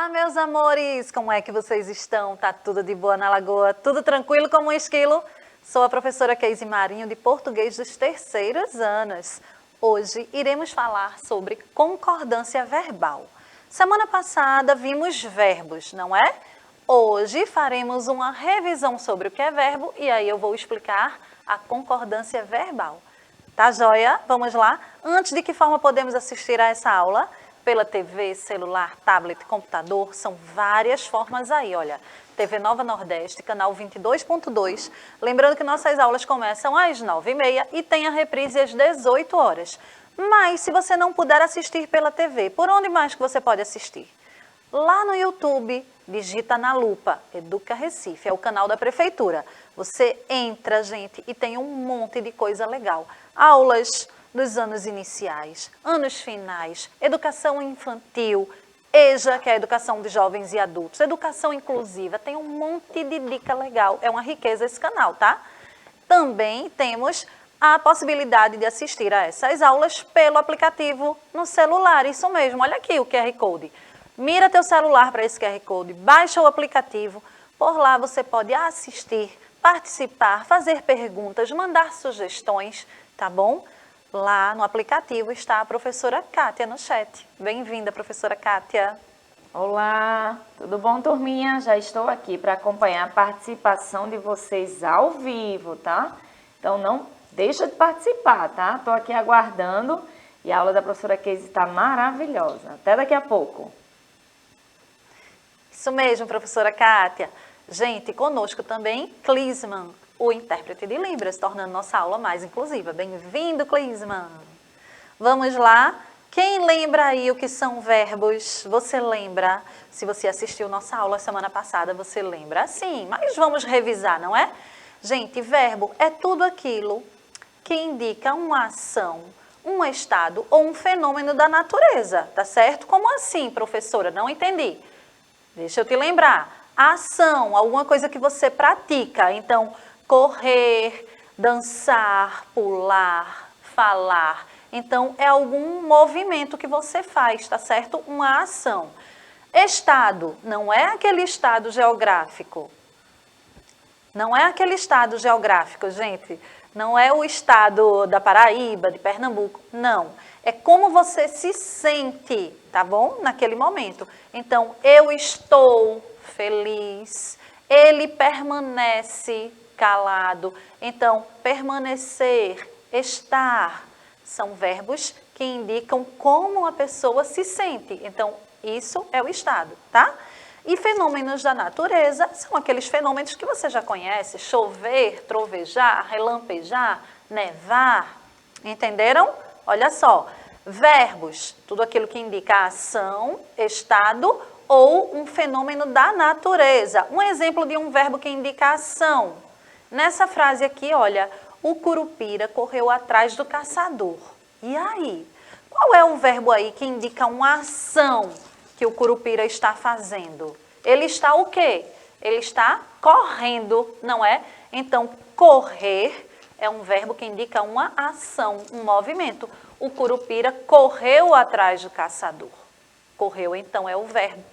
Olá, meus amores! Como é que vocês estão? Tá tudo de boa na Lagoa? Tudo tranquilo como um esquilo? Sou a professora Keise Marinho, de Português dos terceiros anos. Hoje iremos falar sobre concordância verbal. Semana passada vimos verbos, não é? Hoje faremos uma revisão sobre o que é verbo e aí eu vou explicar a concordância verbal. Tá joia? Vamos lá? Antes, de que forma podemos assistir a essa aula? Pela TV, celular, tablet, computador, são várias formas aí, olha. TV Nova Nordeste, canal 22.2. Lembrando que nossas aulas começam às 9h30 e tem a reprise às 18 horas. Mas se você não puder assistir pela TV, por onde mais que você pode assistir? Lá no YouTube, digita na lupa, Educa Recife, é o canal da prefeitura. Você entra, gente, e tem um monte de coisa legal. Aulas dos anos iniciais, anos finais, educação infantil, EJA, que é a educação de jovens e adultos, educação inclusiva, tem um monte de dica legal, é uma riqueza esse canal, tá? Também temos a possibilidade de assistir a essas aulas pelo aplicativo no celular, isso mesmo, olha aqui o QR Code. Mira teu celular para esse QR Code, baixa o aplicativo, por lá você pode assistir, participar, fazer perguntas, mandar sugestões, tá bom? Lá no aplicativo está a professora Kátia no chat. Bem-vinda, professora Kátia. Olá, tudo bom, turminha? Já estou aqui para acompanhar a participação de vocês ao vivo, tá? Então não deixa de participar, tá? Estou aqui aguardando e a aula da professora Keise está maravilhosa. Até daqui a pouco. Isso mesmo, professora Kátia. Gente, conosco também Clisman, o intérprete de Libras, tornando nossa aula mais inclusiva. Bem-vindo, Clisman! Vamos lá? Quem lembra aí o que são verbos? Você lembra? Se você assistiu nossa aula semana passada, você lembra? Sim, mas vamos revisar, não é? Gente, verbo é tudo aquilo que indica uma ação, um estado ou um fenômeno da natureza, tá certo? Como assim, professora? Não entendi. Deixa eu te lembrar. Ação, alguma coisa que você pratica. Então, correr, dançar, pular, falar. Então, é algum movimento que você faz, tá certo? Uma ação. Estado, não é aquele estado geográfico. Não é aquele estado geográfico, gente. Não é o estado da Paraíba, de Pernambuco. Não. É como você se sente, tá bom? Naquele momento. Então, eu estou feliz. Ele permanece calado. Então, permanecer, estar, são verbos que indicam como a pessoa se sente. Então, isso é o estado, tá? E fenômenos da natureza são aqueles fenômenos que você já conhece, chover, trovejar, relampejar, nevar, entenderam? Olha só, verbos, tudo aquilo que indica ação, estado ou um fenômeno da natureza. Um exemplo de um verbo que indica ação. Nessa frase aqui, olha, o curupira correu atrás do caçador. E aí? Qual é o verbo aí que indica uma ação que o curupira está fazendo? Ele está o quê? Ele está correndo, não é? Então, correr é um verbo que indica uma ação, um movimento. O curupira correu atrás do caçador. Correu, então, é o verbo.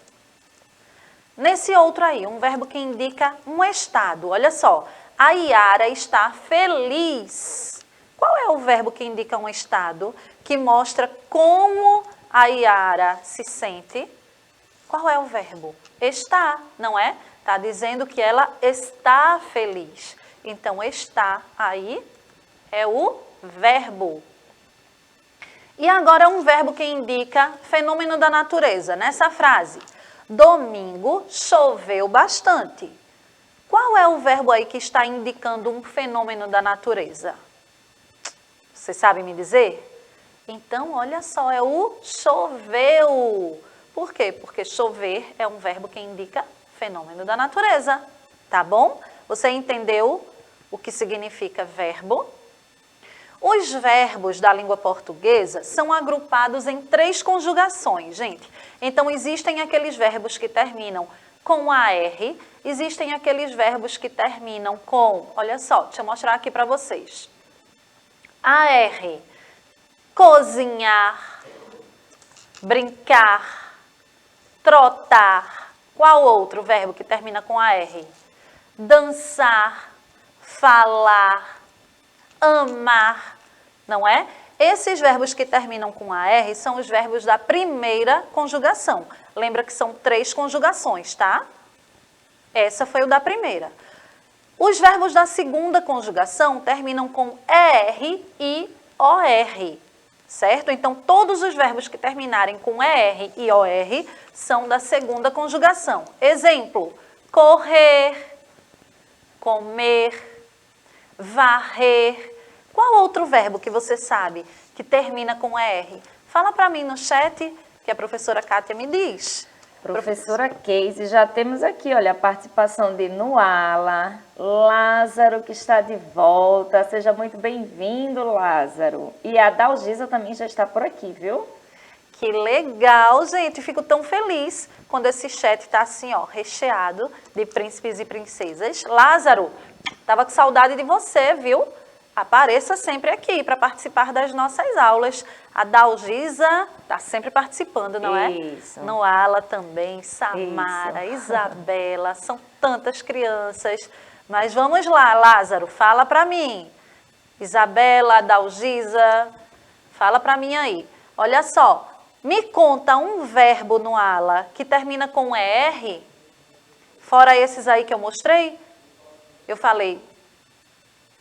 Nesse outro aí, um verbo que indica um estado. Olha só, a Yara está feliz. Qual é o verbo que indica um estado, que mostra como a Yara se sente? Qual é o verbo? Está, não é? Está dizendo que ela está feliz. Então, está aí é o verbo. E agora um verbo que indica fenômeno da natureza. Nessa frase, domingo choveu bastante. Qual é o verbo aí que está indicando um fenômeno da natureza? Você sabe me dizer? Então, olha só, é o choveu. Por quê? Porque chover é um verbo que indica fenômeno da natureza, tá bom? Você entendeu o que significa verbo? Os verbos da língua portuguesa são agrupados em 3 conjugações, gente. Então, existem aqueles verbos que terminam com AR, existem aqueles verbos que terminam com, olha só, deixa eu mostrar aqui para vocês. AR, cozinhar, brincar, trotar. Qual outro verbo que termina com AR? Dançar, falar, amar, não é? Esses verbos que terminam com AR são os verbos da primeira conjugação. Lembra que são 3 conjugações, tá? Essa foi o da primeira. Os verbos da segunda conjugação terminam com ER e OR, certo? Então, todos os verbos que terminarem com ER e OR são da segunda conjugação. Exemplo, correr, comer, varrer. Qual outro verbo que você sabe que termina com ER? Fala para mim no chat que a professora Kátia me diz. Professora Casey, já temos aqui, olha, a participação de Nuala, Lázaro que está de volta. Seja muito bem-vindo, Lázaro. E a Dalgisa também já está por aqui, viu? Que legal, gente. Fico tão feliz quando esse chat está assim, ó, recheado de príncipes e princesas. Lázaro, tava com saudade de você, viu? Apareça sempre aqui para participar das nossas aulas. A Dalgisa está sempre participando, não é? Isso. Noala também, Samara, Isabela, são tantas crianças. Mas vamos lá, Lázaro, fala para mim. Isabela, Dalgisa, fala para mim aí. Olha só, me conta um verbo, Noala, que termina com ER, fora esses aí que eu mostrei. Eu falei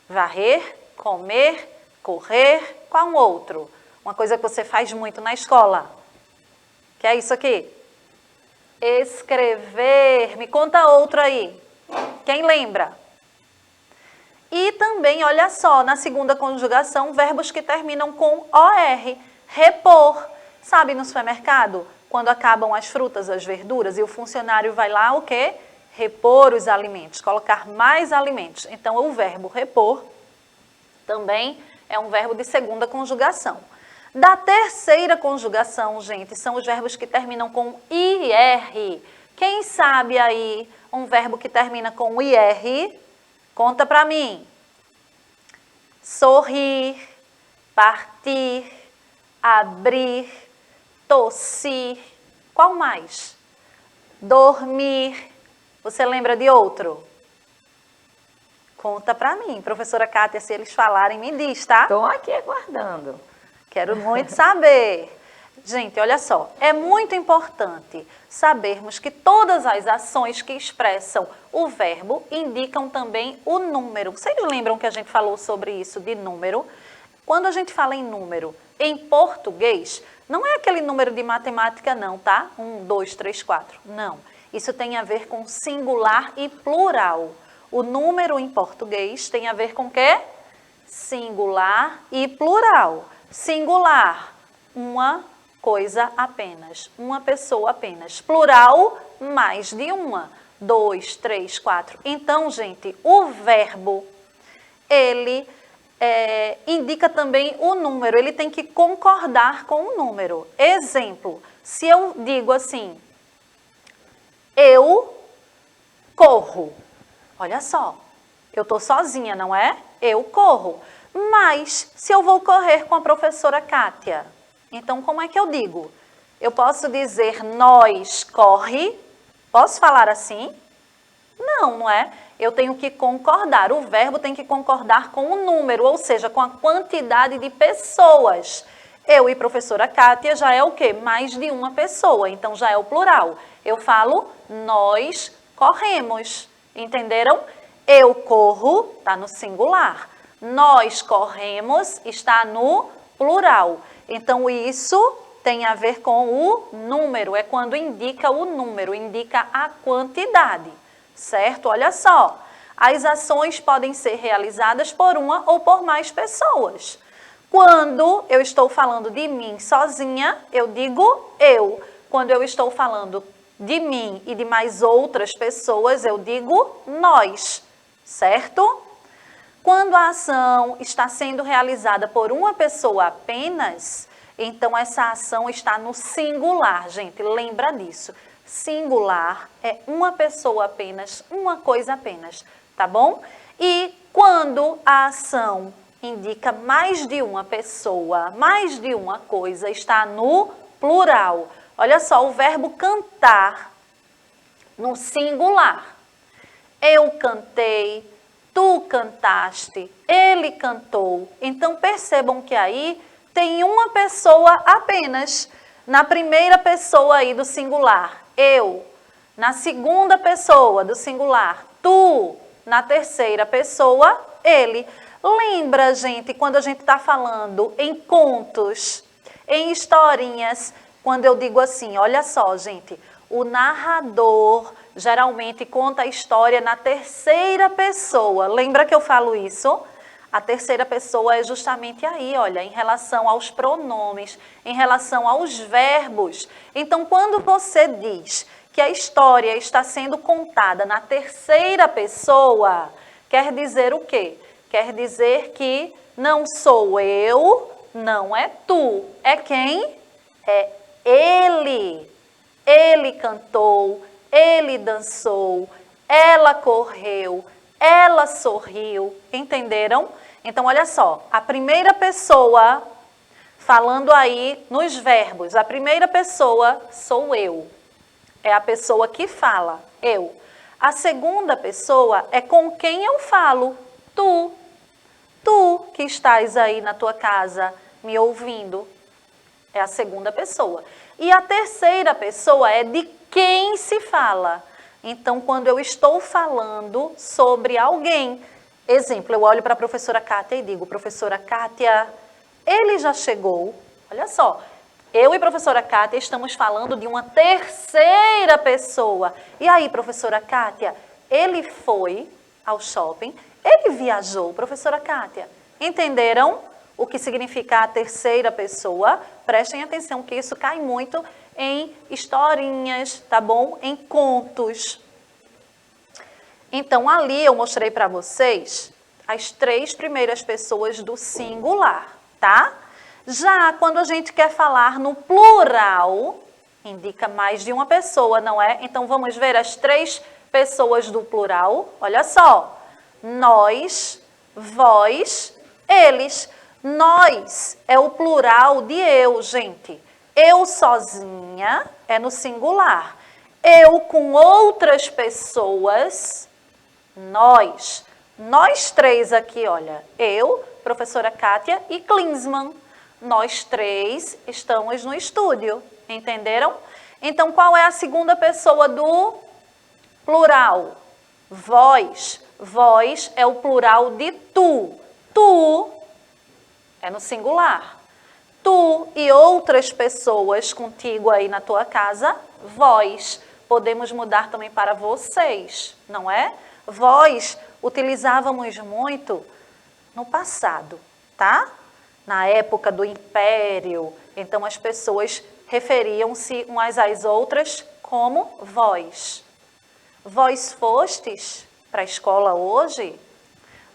varrer, comer, correr, qual um outro? Uma coisa que você faz muito na escola. Que é isso aqui? Escrever. Me conta outro aí. Quem lembra? E também, olha só, na segunda conjugação, verbos que terminam com OR. Repor. Sabe no supermercado, quando acabam as frutas, as verduras, e o funcionário vai lá, o quê? Repor os alimentos, colocar mais alimentos. Então, o verbo repor também é um verbo de segunda conjugação. Da terceira conjugação, gente, são os verbos que terminam com IR. Quem sabe aí um verbo que termina com IR? Conta pra mim. Sorrir, partir, abrir, tossir. Qual mais? Dormir. Você lembra de outro? Conta pra mim, professora Kátia, se eles falarem, me diz, tá? Estou aqui aguardando. Quero muito saber. Gente, olha só, é muito importante sabermos que todas as ações que expressam o verbo indicam também o número. Vocês lembram que a gente falou sobre isso de número? Quando a gente fala em número, em português, não é aquele número de matemática não, tá? 1, 2, 3, 4. Não. Isso tem a ver com singular e plural. O número em português tem a ver com o quê? Singular e plural. Singular, uma coisa apenas, uma pessoa apenas. Plural, mais de uma. 2, 3, 4. Então, gente, o verbo, ele indica também o número. Ele tem que concordar com o número. Exemplo, se eu digo assim, eu corro. Olha só, eu estou sozinha, não é? Eu corro. Mas, se eu vou correr com a professora Kátia, então como é que eu digo? Eu posso dizer nós corre? Posso falar assim? Não, não é? Eu tenho que concordar. O verbo tem que concordar com o número, ou seja, com a quantidade de pessoas. Eu e professora Kátia já é o quê? Mais de uma pessoa, então já é o plural. Eu falo nós corremos. Entenderam? Eu corro, está no singular. Nós corremos, está no plural. Então, isso tem a ver com o número. É quando indica o número, indica a quantidade. Certo? Olha só. As ações podem ser realizadas por uma ou por mais pessoas. Quando eu estou falando de mim sozinha, eu digo eu. Quando eu estou falando de mim e de mais outras pessoas, eu digo nós, certo? Quando a ação está sendo realizada por uma pessoa apenas, então essa ação está no singular, gente, lembra disso. Singular é uma pessoa apenas, uma coisa apenas, tá bom? E quando a ação indica mais de uma pessoa, mais de uma coisa, está no plural. olha só, o verbo cantar no singular. Eu cantei, tu cantaste, ele cantou. Então, percebam que aí tem uma pessoa apenas. Na primeira pessoa aí do singular, eu. Na segunda pessoa do singular, tu. Na terceira pessoa, ele. Lembra, gente, quando a gente está falando em contos, em historinhas, quando eu digo assim, olha só, gente, o narrador geralmente conta a história na terceira pessoa. Lembra que eu falo isso? A terceira pessoa é justamente aí, olha, em relação aos pronomes, em relação aos verbos. Então, quando você diz que a história está sendo contada na terceira pessoa, quer dizer o quê? Quer dizer que não sou eu, não é tu. É quem? É ele. Ele cantou, ele dançou, ela correu, ela sorriu. Entenderam? Então, olha só, a primeira pessoa, falando aí nos verbos, a primeira pessoa sou eu. É a pessoa que fala, eu. A segunda pessoa é com quem eu falo, tu. Tu que estás aí na tua casa me ouvindo. É a segunda pessoa. E a terceira pessoa é de quem se fala. Então, quando eu estou falando sobre alguém, exemplo, eu olho para a professora Kátia e digo, professora Kátia, ele já chegou. Olha só, eu e a professora Kátia estamos falando de uma terceira pessoa. E aí, professora Kátia, ele foi ao shopping, ele viajou, professora Kátia. Entenderam o que significa a terceira pessoa? Prestem atenção que isso cai muito em historinhas, tá bom? Em contos. Então, ali eu mostrei para vocês as 3 primeiras pessoas do singular, tá? Já quando a gente quer falar no plural, indica mais de uma pessoa, não é? Então, vamos ver as 3 pessoas do plural. Olha só. Nós, vós, eles. Nós é o plural de eu, gente. Eu sozinha é no singular. Eu com outras pessoas, nós. Nós 3 aqui, olha. Eu, professora Kátia e Klinsmann. Nós 3 estamos no estúdio. Entenderam? Então, qual é a segunda pessoa do plural? Vós. Vós é o plural de tu. Tu é no singular. Tu e outras pessoas contigo aí na tua casa, vós. Podemos mudar também para vocês, não é? Vós utilizávamos muito no passado, tá? Na época do Império. Então, as pessoas referiam-se umas às outras como vós. Vós fostes para a escola hoje?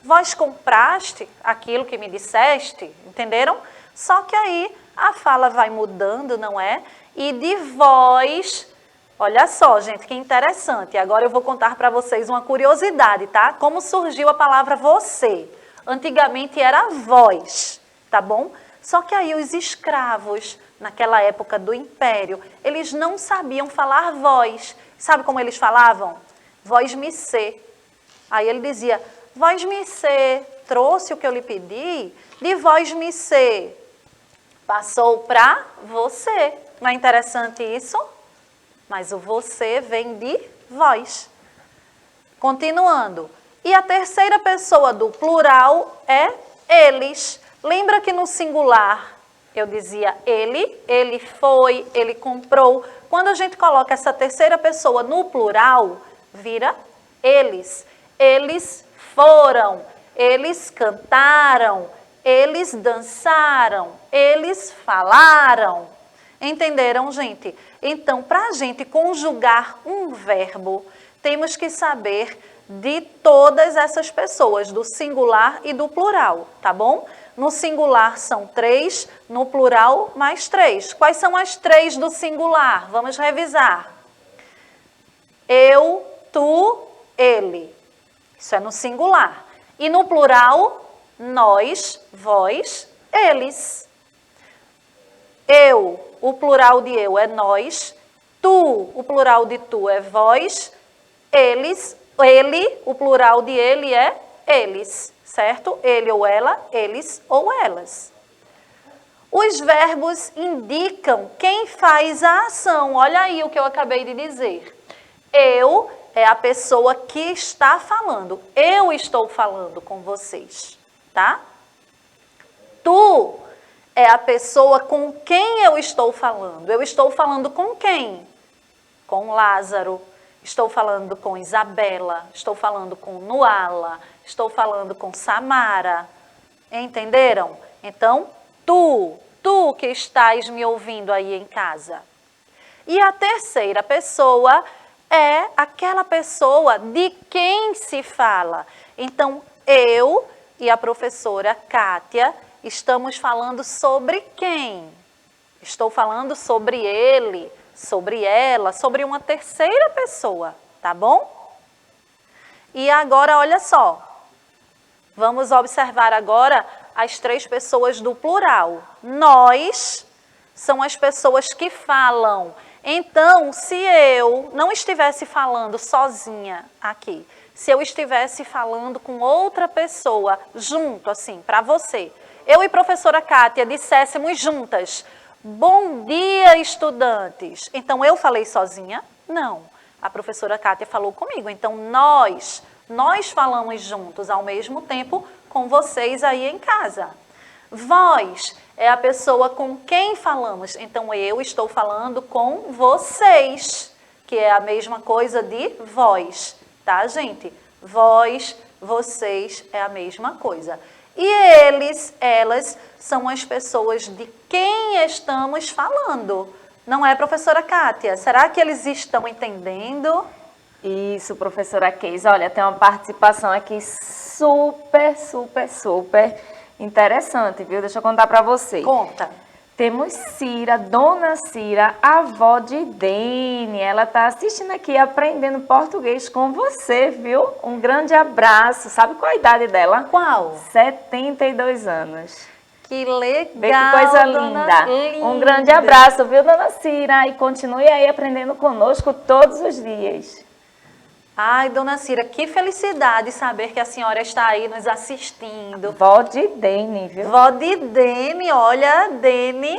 Vós compraste aquilo que me disseste? Entenderam? Só que aí a fala vai mudando, não é? E de vós, olha só, gente, que interessante. Agora eu vou contar para vocês uma curiosidade, tá? Como surgiu a palavra você. Antigamente era vós, tá bom? Só que aí os escravos, naquela época do Império, eles não sabiam falar vós. Sabe como eles falavam? Vós me ser. Aí ele dizia, vós me ser, trouxe o que eu lhe pedi, de vós me ser, passou para você. Não é interessante isso? Mas o você vem de vós. Continuando. E a terceira pessoa do plural é eles. Lembra que no singular eu dizia ele foi, ele comprou. Quando a gente coloca essa terceira pessoa no plural, vira eles. Eles foram, eles cantaram, eles dançaram, eles falaram. Entenderam, gente? Então, para a gente conjugar um verbo, temos que saber de todas essas pessoas, do singular e do plural, tá bom? No singular são 3, no plural mais 3. Quais são as 3 do singular? Vamos revisar. Eu, tu, ele. Isso é no singular. E no plural, nós, vós, eles. Eu, o plural de eu é nós. Tu, o plural de tu é vós. Eles, ele, o plural de ele é eles, certo? Ele ou ela, eles ou elas. Os verbos indicam quem faz a ação. Olha aí o que eu acabei de dizer. Eu é a pessoa que está falando. Eu estou falando com vocês, tá? Tu é a pessoa com quem eu estou falando. Eu estou falando com quem? Com Lázaro. Estou falando com Isabela. Estou falando com Nuala. Estou falando com Samara. Entenderam? Então, tu que estás me ouvindo aí em casa. E a terceira pessoa é aquela pessoa de quem se fala. Então, eu e a professora Kátia estamos falando sobre quem? Estou falando sobre ele, sobre ela, sobre uma terceira pessoa, tá bom? E agora, olha só. Vamos observar agora as três pessoas do plural. Nós são as pessoas que falam. Então, se eu não estivesse falando sozinha aqui, se eu estivesse falando com outra pessoa junto, assim, para você, eu e professora Kátia disséssemos juntas, bom dia, estudantes. Então, eu falei sozinha? Não. A professora Kátia falou comigo. Então, nós falamos juntos ao mesmo tempo com vocês aí em casa. Vós é a pessoa com quem falamos. Então, eu estou falando com vocês, que é a mesma coisa de vós, tá, gente? Vós, vocês é a mesma coisa. E eles, elas, são as pessoas de quem estamos falando. Não é, professora Kátia? Será que eles estão entendendo? Isso, professora Keis. Olha, tem uma participação aqui super interessante, viu? Deixa eu contar para você. Conta. Temos Cira, Dona Cira, avó de Dene. Ela está assistindo aqui, aprendendo português com você, viu? Um grande abraço. Sabe qual a idade dela? Qual? 72 anos. Que legal, Vê que coisa linda. Um grande abraço, viu, Dona Cira? E continue aí aprendendo conosco todos os dias. Ai, Dona Cira, que felicidade saber que a senhora está aí nos assistindo. Vó de Dene, viu? Vó de Dene, olha, Dene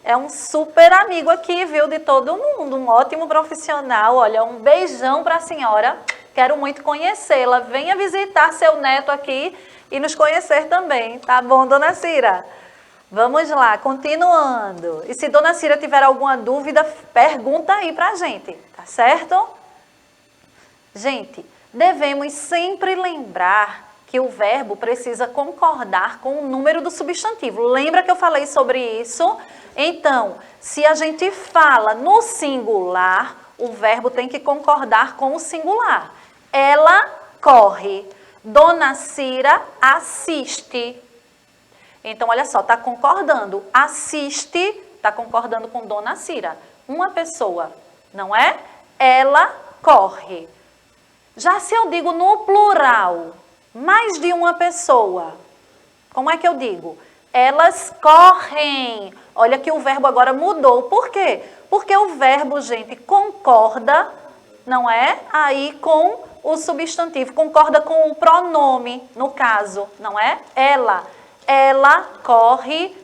é um super amigo aqui, viu, de todo mundo, um ótimo profissional. Olha, um beijão para a senhora, quero muito conhecê-la. Venha visitar seu neto aqui e nos conhecer também, tá bom, Dona Cira? Vamos lá, continuando. E se Dona Cira tiver alguma dúvida, pergunta aí pra gente, tá certo? Gente, devemos sempre lembrar que o verbo precisa concordar com o número do substantivo. Lembra que eu falei sobre isso? Então, se a gente fala no singular, o verbo tem que concordar com o singular. Ela corre. Dona Cira assiste. Então, olha só, está concordando. Assiste, está concordando com Dona Cira. Uma pessoa, não é? Ela corre. Já se eu digo no plural, mais de uma pessoa, como é que eu digo? Elas correm. Olha que o verbo agora mudou. Por quê? Porque o verbo, gente, concorda, não é? Aí com o substantivo, concorda com o pronome, no caso, não é? Ela. Ela corre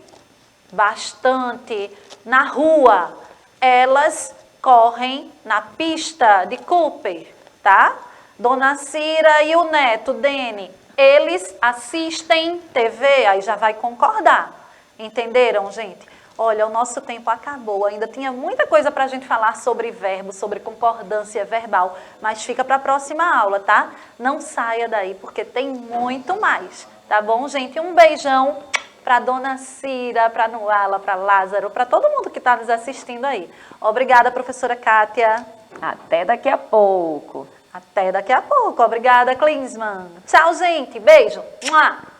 bastante na rua. Elas correm na pista de Cooper, tá? Dona Cira e o neto, Dene, eles assistem TV, aí já vai concordar. Entenderam, gente? Olha, o nosso tempo acabou, ainda tinha muita coisa para a gente falar sobre verbo, sobre concordância verbal, mas fica para a próxima aula, tá? Não saia daí, porque tem muito mais, tá bom, gente? Um beijão para Dona Cira, para Nuala, para Lázaro, para todo mundo que está nos assistindo aí. Obrigada, professora Kátia. Até daqui a pouco. Até daqui a pouco. Obrigada, Klinsmann. Tchau, gente. Beijo. Mua.